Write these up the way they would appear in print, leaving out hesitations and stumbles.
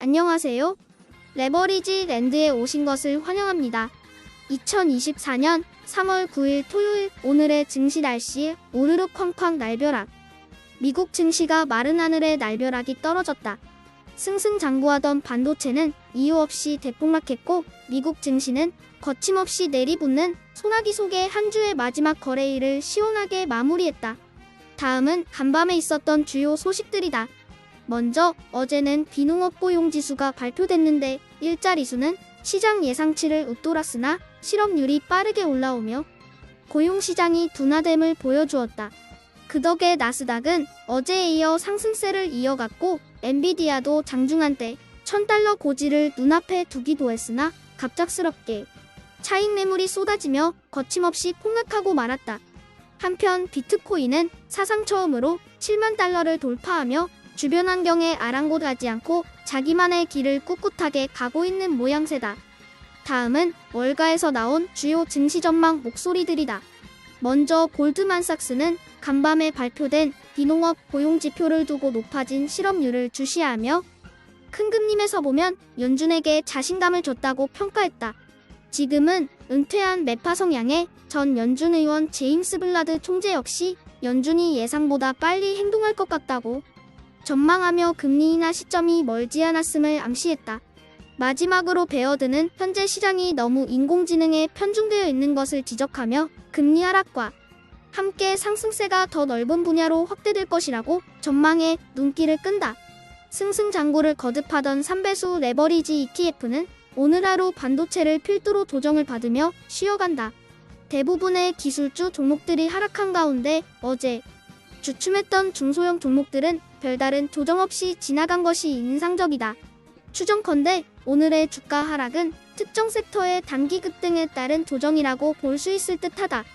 안녕하세요. 레버리지 랜드에 오신 것을 환영합니다. 2024년 3월 9일 토요일 오늘의 증시 날씨 오르르 쾅쾅 날벼락. 미국 증시가 마른 하늘에 날벼락이 떨어졌다. 승승장구하던 반도체는 이유 없이 대폭락했고 미국 증시는 거침없이 내리붙는 소나기 속의 한 주의 마지막 거래일을 시원하게 마무리했다. 다음은 간밤에 있었던 주요 소식들이다. 먼저 어제는 비농업 고용지수가 발표됐는데 일자리수는 시장 예상치를 웃돌았으나 실업률이 빠르게 올라오며 고용시장이 둔화됨을 보여주었다. 그 덕에 나스닥은 어제에 이어 상승세를 이어갔고 엔비디아도 장중한때 $1,000 고지를 눈앞에 두기도 했으나 갑작스럽게 차익 매물이 쏟아지며 거침없이 폭락하고 말았다. 한편 비트코인은 사상 처음으로 $70,000를 돌파하며 주변 환경에 아랑곳하지 않고 자기만의 길을 꿋꿋하게 가고 있는 모양새다. 다음은 월가에서 나온 주요 증시 전망 목소리들이다. 먼저 골드만삭스는 간밤에 발표된 비농업 고용지표를 두고 높아진 실업률을 주시하며 큰 금림에서 보면 연준에게 자신감을 줬다고 평가했다. 지금은 은퇴한 매파 성향의 전 연준 의원 제임스 블라드 총재 역시 연준이 예상보다 빨리 행동할 것 같다고 전망하며 금리 인하 시점이 멀지 않았음을 암시했다. 마지막으로 베어드는 현재 시장이 너무 인공지능에 편중되어 있는 것을 지적하며 금리 하락과 함께 상승세가 더 넓은 분야로 확대될 것이라고 전망해 눈길을 끈다. 승승장구를 거듭하던 3배수 레버리지 ETF는 오늘 하루 반도체를 필두로 조정을 받으며 쉬어간다. 대부분의 기술주 종목들이 하락한 가운데 어제 주춤했던 중소형 종목들은 별다른 조정 없이 지나간 것이 인상적이다. 추정컨대 오늘의 주가 하락은 특정 섹터의 단기 급등에 따른 조정이라고 볼 수 있을 듯하다.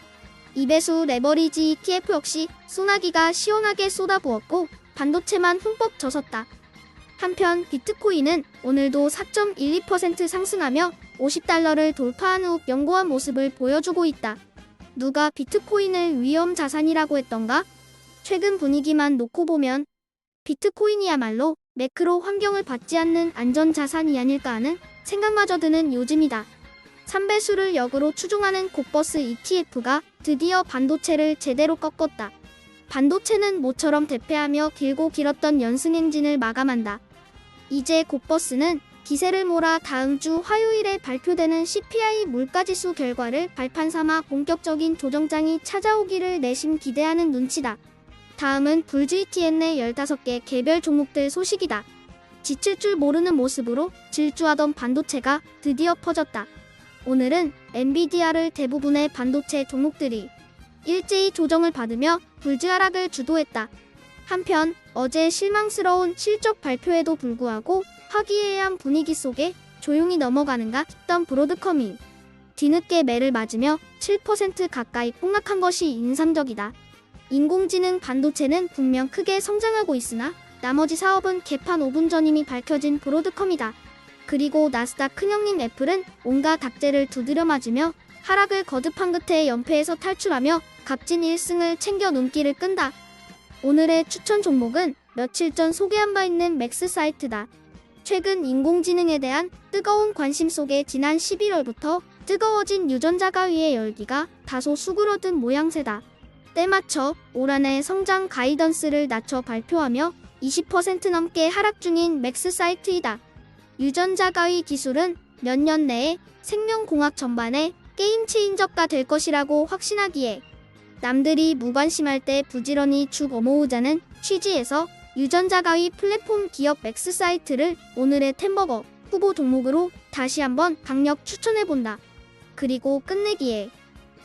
2배수 레버리지 ETF 역시 소나기가 시원하게 쏟아부었고 반도체만 흠뻑 젖었다. 한편 비트코인은 오늘도 4.12% 상승하며 $50를 돌파한 후 견고한 모습을 보여주고 있다. 누가 비트코인을 위험 자산이라고 했던가? 최근 분위기만 놓고 보면 비트코인이야말로 매크로 환경을 받지 않는 안전자산이 아닐까 하는 생각마저 드는 요즘이다. 3배수를 역으로 추종하는 곡버스 ETF가 드디어 반도체를 제대로 꺾었다. 반도체는 모처럼 대패하며 길고 길었던 연승행진을 마감한다. 이제 곡버스는 기세를 몰아 다음 주 화요일에 발표되는 CPI 물가지수 결과를 발판 삼아 본격적인 조정장이 찾아오기를 내심 기대하는 눈치다. 다음은 불GTN의 15개 개별 종목들 소식이다. 지칠 줄 모르는 모습으로 질주하던 반도체가 드디어 퍼졌다. 오늘은 엔비디아를 대부분의 반도체 종목들이 일제히 조정을 받으며 불지 하락을 주도했다. 한편 어제 실망스러운 실적 발표에도 불구하고 화기애애한 분위기 속에 조용히 넘어가는가 싶던 브로드컴이 뒤늦게 매를 맞으며 7% 가까이 폭락한 것이 인상적이다. 인공지능 반도체는 분명 크게 성장하고 있으나 나머지 사업은 개판 5분 전임이 밝혀진 브로드컴이다. 그리고 나스닥 큰형님 애플은 온갖 악재를 두드려 맞으며 하락을 거듭한 끝에 연패에서 탈출하며 값진 1승을 챙겨 눈길을 끈다. 오늘의 추천 종목은 며칠 전 소개한 바 있는 맥스사이트다. 최근 인공지능에 대한 뜨거운 관심 속에 지난 11월부터 뜨거워진 유전자 가위의 열기가 다소 수그러든 모양새다. 때맞춰 올 한해 성장 가이던스를 낮춰 발표하며 20% 넘게 하락 중인 맥스사이트이다. 유전자 가위 기술은 몇 년 내에 생명공학 전반에 게임 체인저가 될 것이라고 확신하기에 남들이 무관심할 때 부지런히 죽 어모으자는 취지에서 유전자 가위 플랫폼 기업 맥스사이트를 오늘의 템버거 후보 종목으로 다시 한번 강력 추천해본다. 그리고 끝내기에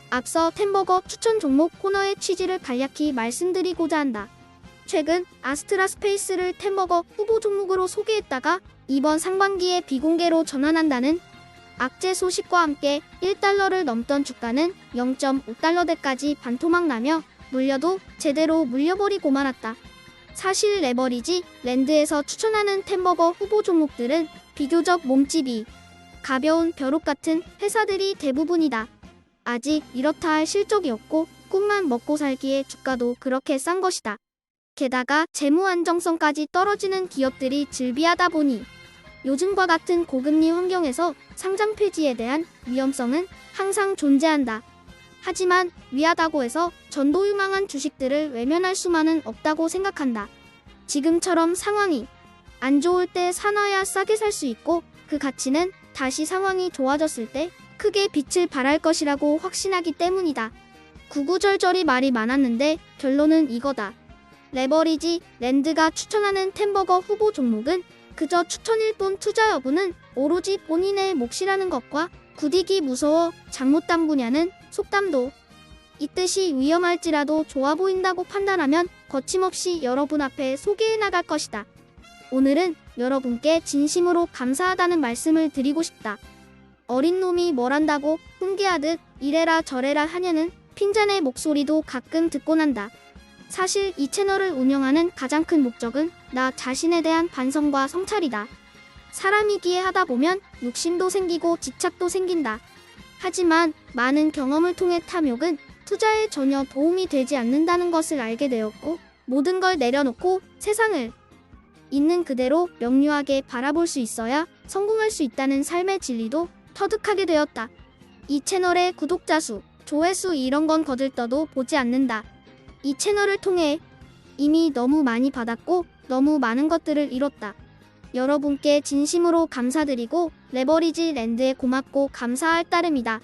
앞서 템버거 추천 종목 코너의 취지를 간략히 말씀드리고자 한다. 최근 아스트라스페이스를 템버거 후보 종목으로 소개했다가 이번 상반기에 비공개로 전환한다는 악재 소식과 함께 $1를 넘던 주가는 $0.5대까지 반토막 나며 물려도 제대로 물려버리고 말았다. 사실 레버리지 랜드에서 추천하는 템버거 후보 종목들은 비교적 몸집이 가벼운 벼룩 같은 회사들이 대부분이다. 아직 이렇다 할 실적이 없고 꿈만 먹고 살기에 주가도 그렇게 싼 것이다. 게다가 재무 안정성까지 떨어지는 기업들이 즐비하다 보니 요즘과 같은 고금리 환경에서 상장 폐지에 대한 위험성은 항상 존재한다. 하지만 위하다고 해서 전도유망한 주식들을 외면할 수만은 없다고 생각한다. 지금처럼 상황이 안 좋을 때 사놔야 싸게 살 수 있고 그 가치는 다시 상황이 좋아졌을 때 크게 빛을 발할 것이라고 확신하기 때문이다. 구구절절히 말이 많았는데 결론은 이거다. 레버리지 랜드가 추천하는 템버거 후보 종목은 그저 추천일 뿐 투자 여부는 오로지 본인의 몫이라는 것과 구디기 무서워 잘못 담보냐는 속담도 있듯이 위험할지라도 좋아 보인다고 판단하면 거침없이 여러분 앞에 소개해 나갈 것이다. 오늘은 여러분께 진심으로 감사하다는 말씀을 드리고 싶다. 어린 놈이 뭘 안다고 훈계하듯 이래라 저래라 하냐는 핀잔의 목소리도 가끔 듣곤 한다. 사실 이 채널을 운영하는 가장 큰 목적은 나 자신에 대한 반성과 성찰이다. 사람이기에 하다 보면 욕심도 생기고 집착도 생긴다. 하지만 많은 경험을 통해 탐욕은 투자에 전혀 도움이 되지 않는다는 것을 알게 되었고 모든 걸 내려놓고 세상을 있는 그대로 명료하게 바라볼 수 있어야 성공할 수 있다는 삶의 진리도 터득하게 되었다. 이 채널의 구독자 수, 조회수 이런 건 거들떠도 보지 않는다. 이 채널을 통해 이미 너무 많이 받았고 너무 많은 것들을 이뤘다. 여러분께 진심으로 감사드리고 레버리지 랜드에 고맙고 감사할 따름이다.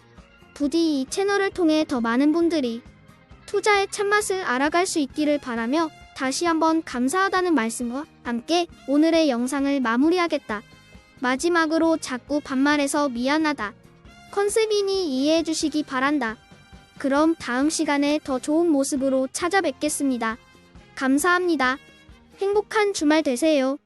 부디 이 채널을 통해 더 많은 분들이 투자의 참맛을 알아갈 수 있기를 바라며 다시 한번 감사하다는 말씀과 함께 오늘의 영상을 마무리하겠다. 마지막으로 자꾸 반말해서 미안하다. 컨셉이니 이해해 주시기 바란다. 그럼 다음 시간에 더 좋은 모습으로 찾아뵙겠습니다. 감사합니다. 행복한 주말 되세요.